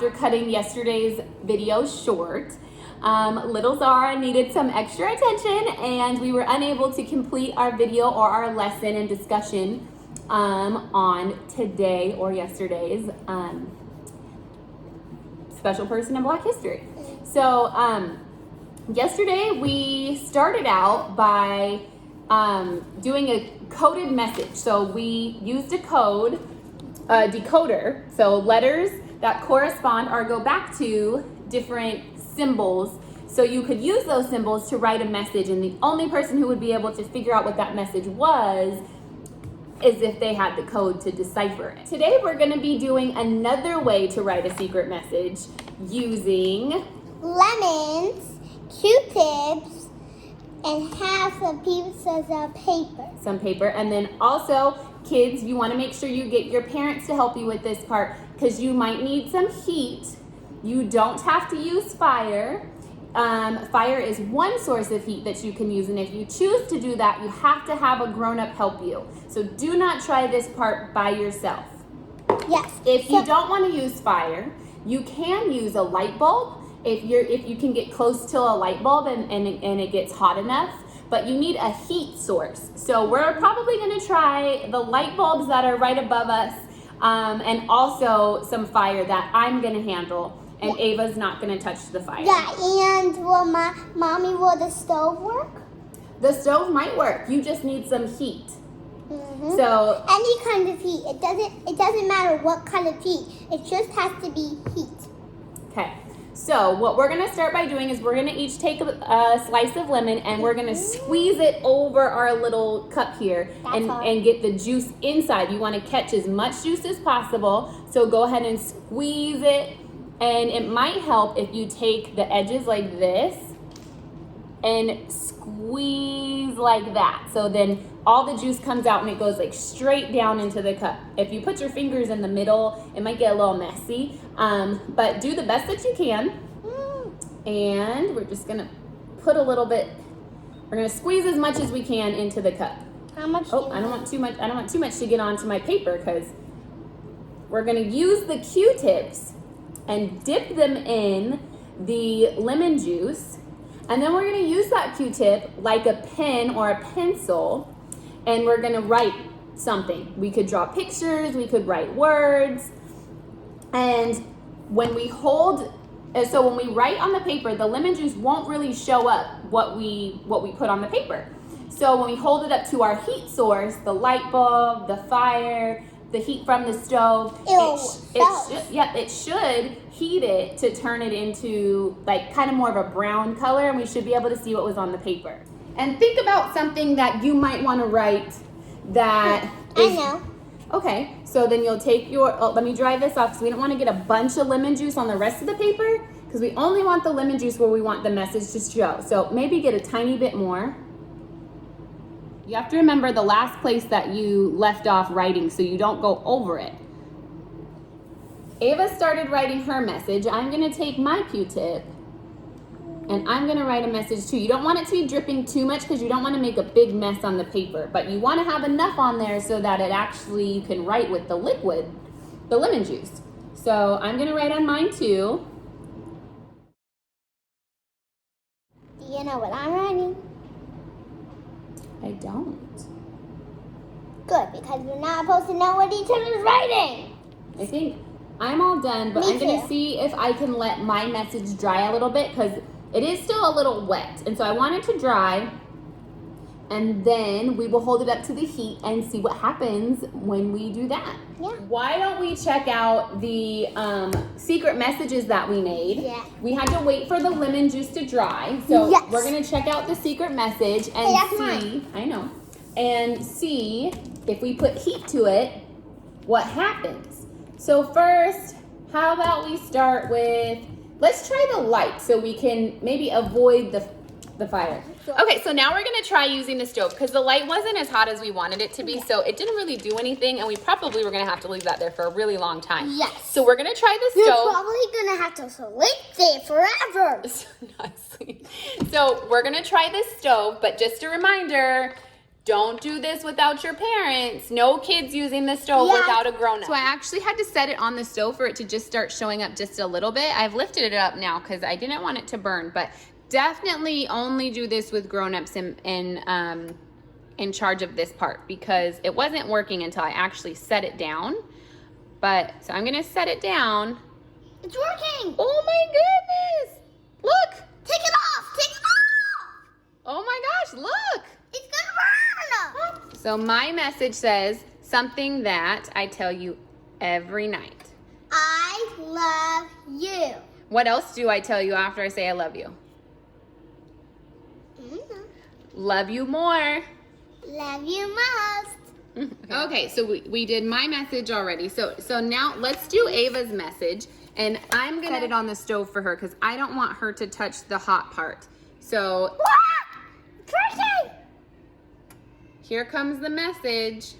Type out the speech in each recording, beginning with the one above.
after cutting yesterday's video short. Little Zara needed some extra attention and we were unable to complete our video or our lesson and discussion on today or yesterday's special person in Black History. So yesterday we started out by doing a coded message. So we used a code, a decoder, so letters that correspond or go back to different symbols. So you could use those symbols to write a message, and the only person who would be able to figure out what that message was is if they had the code to decipher it. Today we're going to be doing another way to write a secret message using lemons, Q-tips, and half a pieces of paper. Some paper, and then also kids, you want to make sure you get your parents to help you with this part because you might need some heat. You don't have to use fire. Fire is one source of heat that you can use, and if you choose to do that, you have to have a grown-up help you. So do not try this part by yourself. Yes. If you don't want to use fire, you can use a light bulb if you can get close to a light bulb and it gets hot enough, but you need a heat source. So we're probably going to try the light bulbs that are right above us, and also some fire that I'm going to handle. And Ava's not going to touch the fire. Yeah, and will will the stove work? The stove might work. You just need some heat. Mm-hmm. So any kind of heat. It doesn't matter what kind of heat. It just has to be heat. Okay. So what we're going to start by doing is we're going to each take a slice of lemon and we're going to squeeze it over our little cup here and get the juice inside. You want to catch as much juice as possible. So go ahead and squeeze it. And it might help if you take the edges like this and squeeze like that. So then all the juice comes out and it goes like straight down into the cup. If you put your fingers in the middle, it might get a little messy. But do the best that you can. And we're just gonna put a little bit, we're gonna squeeze as much as we can into the cup. How much? I don't want too much to get onto my paper because we're gonna use the Q-tips and dip them in the lemon juice, and then we're going to use that Q-tip like a pen or a pencil, and we're going to write something. We could draw pictures, we could write words, and when we write on the paper, the lemon juice won't really show up what we put on the paper. So when we hold it up to our heat source, the light bulb, the fire, the heat from the stove, it should heat it to turn it into like kind of more of a brown color, and we should be able to see what was on the paper. And think about something that you might want to write that I know. Okay, so then you'll take let me dry this off because we don't want to get a bunch of lemon juice on the rest of the paper because we only want the lemon juice where we want the message to show. So maybe get a tiny bit more. You have to remember the last place that you left off writing so you don't go over it. Ava started writing her message. I'm going to take my Q-tip and I'm going to write a message too. You don't want it to be dripping too much because you don't want to make a big mess on the paper, but you want to have enough on there so that you can write with the liquid, the lemon juice. So I'm going to write on mine too. Do you know what I'm writing? I don't. Good, because we're not supposed to know what each other's writing. I think I'm all done, but I'm going to see if I can let my message dry a little bit because it is still a little wet. And so I want it to dry, and then we will hold it up to the heat and see what happens when we do that. Yeah. Why don't we check out the secret messages that we made? Yeah. We had to wait for the lemon juice to dry. So yes. We're going to check out the secret message and see. I know. And see if we put heat to it, what happens. So first, how about we start with, let's try the light so we can maybe avoid the fire. Okay, so now we're gonna try using the stove because the light wasn't as hot as we wanted it to be, so it didn't really do anything, and we probably were gonna have to leave that there for a really long time. Yes. So we're gonna try the You're stove. probably gonna have to sleep there forever. Not sleep. So we're gonna try this stove, but just a reminder, Don't do this without your parents. No kids using the stove without a grown-up. So I actually had to set it on the stove for it to just start showing up just a little bit. I've lifted it up now because I didn't want it to burn, but definitely only do this with grown-ups in charge of this part, because it wasn't working until I actually set it down. But so I'm gonna set it down. It's working. Oh my goodness! Look! Take it off. Take it off. Oh my gosh! Look! It's gonna burn. So my message says something that I tell you every night. I love you. What else do I tell you after I say I love you? Love you more. Love you most. Okay, so we did my message already. So now let's do Ava's message, and I'm gonna set it on the stove for her because I don't want her to touch the hot part. So here comes the message.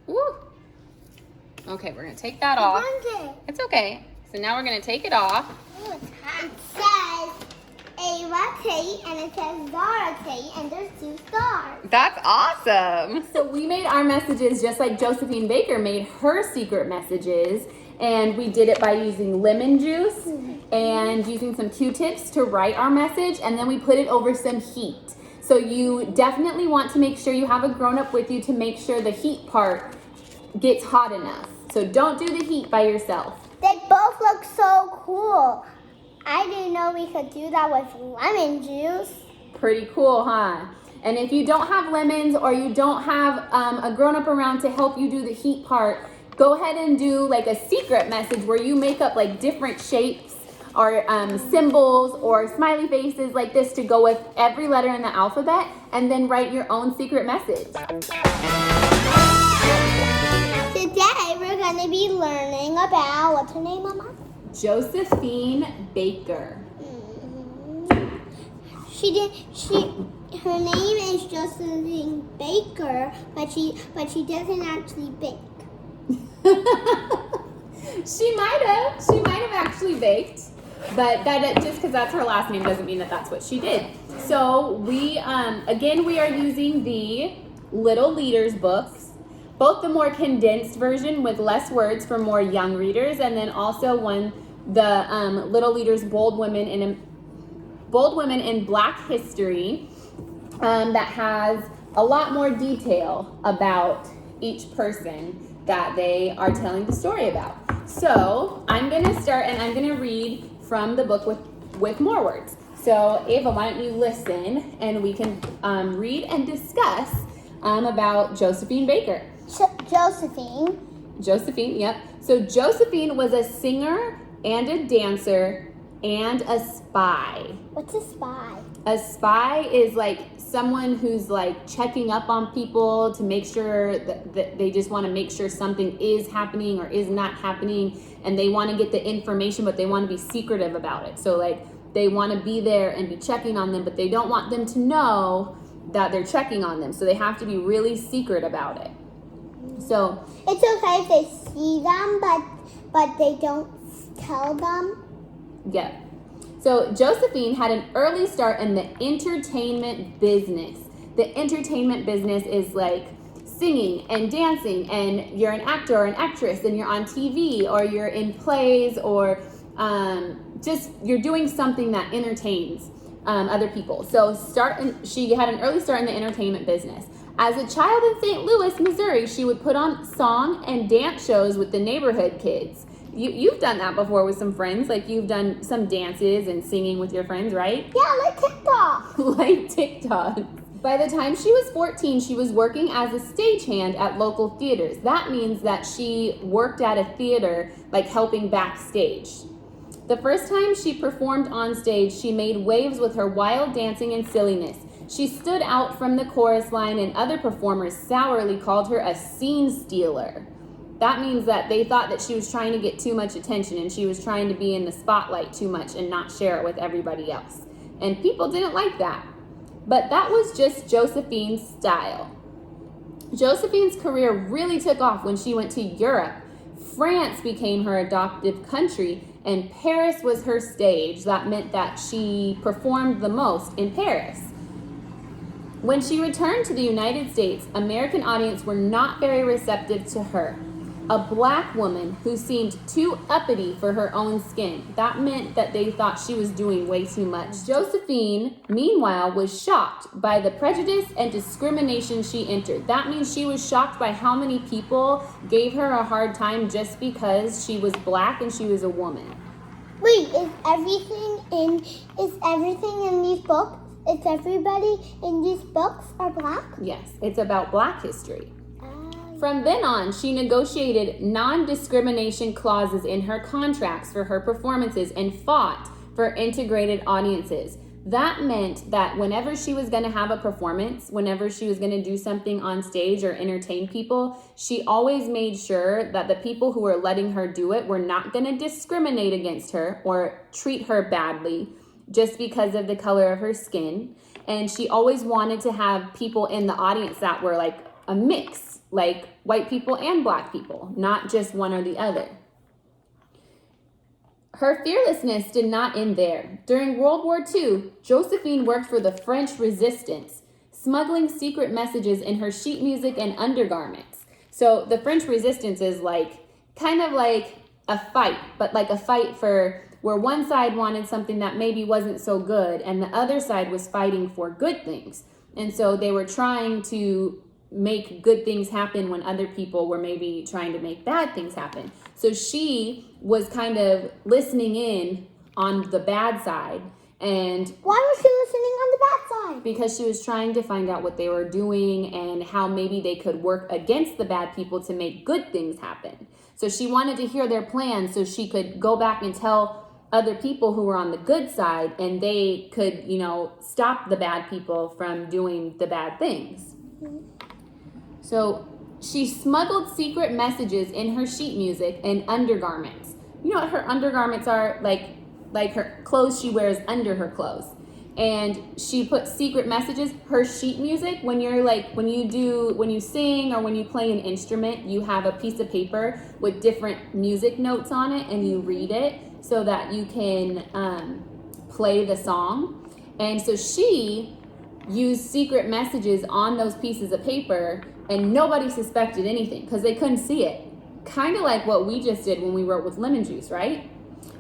Woo. Okay, we're gonna take that off. It's okay. So now we're gonna take it off. It says Ava Tate and it says Zara Tate and there's 2 stars. That's awesome. So we made our messages just like Josephine Baker made her secret messages, and we did it by using lemon juice and using some Q-tips to write our message, and then we put it over some heat. So you definitely want to make sure you have a grown-up with you to make sure the heat part gets hot enough. So don't do the heat by yourself. They both look so cool. I didn't know we could do that with lemon juice. Pretty cool, huh? And if you don't have lemons or you don't have a grown-up around to help you do the heat part, go ahead and do like a secret message where you make up like different shapes or symbols or smiley faces like this to go with every letter in the alphabet, and then write your own secret message. Today we're going to be learning about, what's her name, Mama? Josephine Baker. Her name is Josephine Baker, but she doesn't actually bake. She might have actually baked, but that just because that's her last name doesn't mean that that's what she did. So we are using the Little Leaders books, both the more condensed version with less words for more young readers, and then also the Little Leaders Bold Women in Black History that has a lot more detail about each person that they are telling the story about. So I'm going to start, and I'm going to read from the book with more words. So Ava, why don't you listen and we can read and discuss about Josephine Baker. Josephine, yep. So Josephine was a singer and a dancer and a spy. What's a spy? A spy is like someone who's like checking up on people to make sure that they just want to make sure something is happening or is not happening, and they want to get the information, but they want to be secretive about it. So like they want to be there and be checking on them, but they don't want them to know that they're checking on them. So they have to be really secret about it. So it's okay if they see them, but they don't tell them. Yeah. So Josephine had an early start in the entertainment business. The entertainment business is like singing and dancing, and you're an actor or an actress and you're on TV or you're in plays or just you're doing something that entertains other people. So she had an early start in the entertainment business. As a child in St. Louis, Missouri, she would put on song and dance shows with the neighborhood kids. You've done that before with some friends, like you've done some dances and singing with your friends, right? Yeah, like TikTok. Like TikTok. By the time she was 14, she was working as a stagehand at local theaters. That means that she worked at a theater, like helping backstage. The first time she performed on stage, she made waves with her wild dancing and silliness. She stood out from the chorus line, and other performers sourly called her a scene stealer. That means that they thought that she was trying to get too much attention and she was trying to be in the spotlight too much and not share it with everybody else. And people didn't like that. But that was just Josephine's style. Josephine's career really took off when she went to Europe. France became her adoptive country, and Paris was her stage. That meant that she performed the most in Paris. When she returned to the United States, American audiences were not very receptive to her. A black woman who seemed too uppity for her own skin. That meant that they thought she was doing way too much. Josephine, meanwhile, was shocked by the prejudice and discrimination she entered. That means she was shocked by how many people gave her a hard time just because she was black and she was a woman. Wait, is everything in these books? Is everybody in these books are black? Yes, it's about black history. From then on, she negotiated non-discrimination clauses in her contracts for her performances and fought for integrated audiences. That meant that whenever she was going to have a performance, whenever she was going to do something on stage or entertain people, she always made sure that the people who were letting her do it were not going to discriminate against her or treat her badly just because of the color of her skin. And she always wanted to have people in the audience that were like a mix, like white people and black people, not just one or the other. Her fearlessness did not end there. During World War II, Josephine worked for the French resistance, smuggling secret messages in her sheet music and undergarments. So the French resistance is kind of like a fight, but like a fight for where one side wanted something that maybe wasn't so good and the other side was fighting for good things. And so they were trying to make good things happen when other people were maybe trying to make bad things happen. So she was kind of listening in on the bad side. And why was she listening on the bad side? Because she was trying to find out what they were doing and how maybe they could work against the bad people to make good things happen. So she wanted to hear their plans so she could go back and tell other people who were on the good side, and they could, stop the bad people from doing the bad things. So she smuggled secret messages in her sheet music and undergarments. You know what her undergarments are? Like her clothes she wears under her clothes. And she put secret messages. Her sheet music, when you sing or when you play an instrument, you have a piece of paper with different music notes on it and you read it so that you can play the song. And so she used secret messages on those pieces of paper and nobody suspected anything because they couldn't see it. Kind of like what we just did when we wrote with lemon juice, right?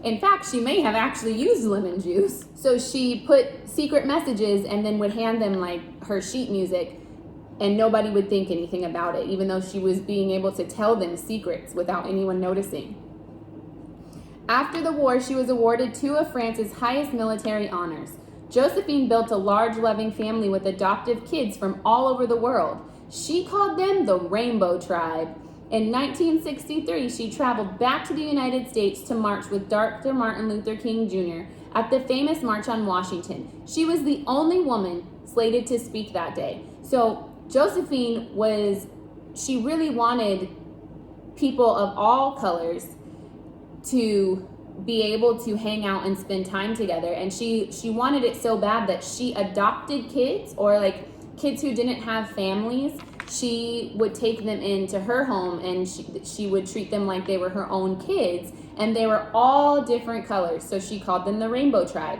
In fact, she may have actually used lemon juice. So she put secret messages and then would hand them like her sheet music and nobody would think anything about it, even though she was being able to tell them secrets without anyone noticing. After the war, she was awarded 2 of France's highest military honors. Josephine built a large, loving family with adoptive kids from all over the world. She called them the Rainbow Tribe. In 1963, she traveled back to the United States to march with Dr. Martin Luther King Jr. at the famous March on Washington. She was the only woman slated to speak that day. So Josephine she really wanted people of all colors to be able to hang out and spend time together. And she wanted it so bad that she adopted kids or like kids who didn't have families. She would take them into her home and she would treat them like they were her own kids, and they were all different colors, so she called them the Rainbow Tribe.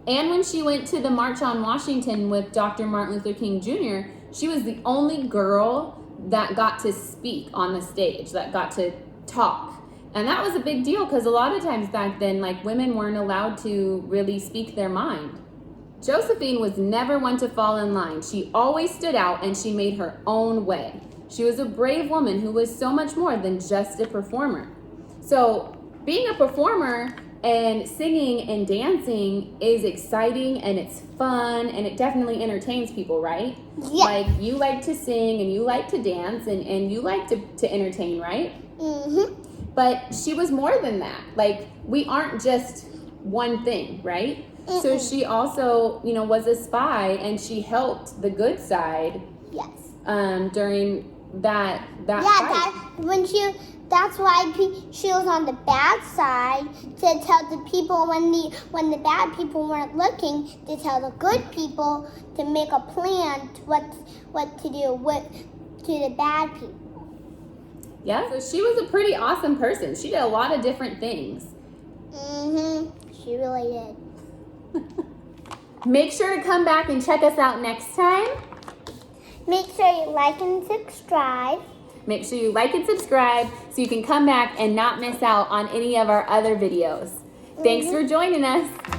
And when she went to the March on Washington with Dr. Martin Luther King Jr., she was the only girl that got to speak on the stage, that got to talk. And that was a big deal because a lot of times back then, like, women weren't allowed to really speak their mind. Josephine was never one to fall in line. She always stood out and she made her own way. She was a brave woman who was so much more than just a performer. So being a performer and singing and dancing is exciting and it's fun and it definitely entertains people, right? Yeah. Like, you like to sing and you like to dance and you like to entertain, right? Mm-hmm. But she was more than that. Like, we aren't just one thing, right? Mm-mm. So she also, was a spy and she helped the good side. Yes. During that yeah, fight. That's why she was on the bad side to tell the people when the bad people weren't looking, to tell the good people to make a plan what to do to the bad people. Yeah, so she was a pretty awesome person. She did a lot of different things. She really did. Make sure to come back and check us out next time. Make sure you like and subscribe. Make sure you like and subscribe so you can come back and not miss out on any of our other videos. Thanks for joining us.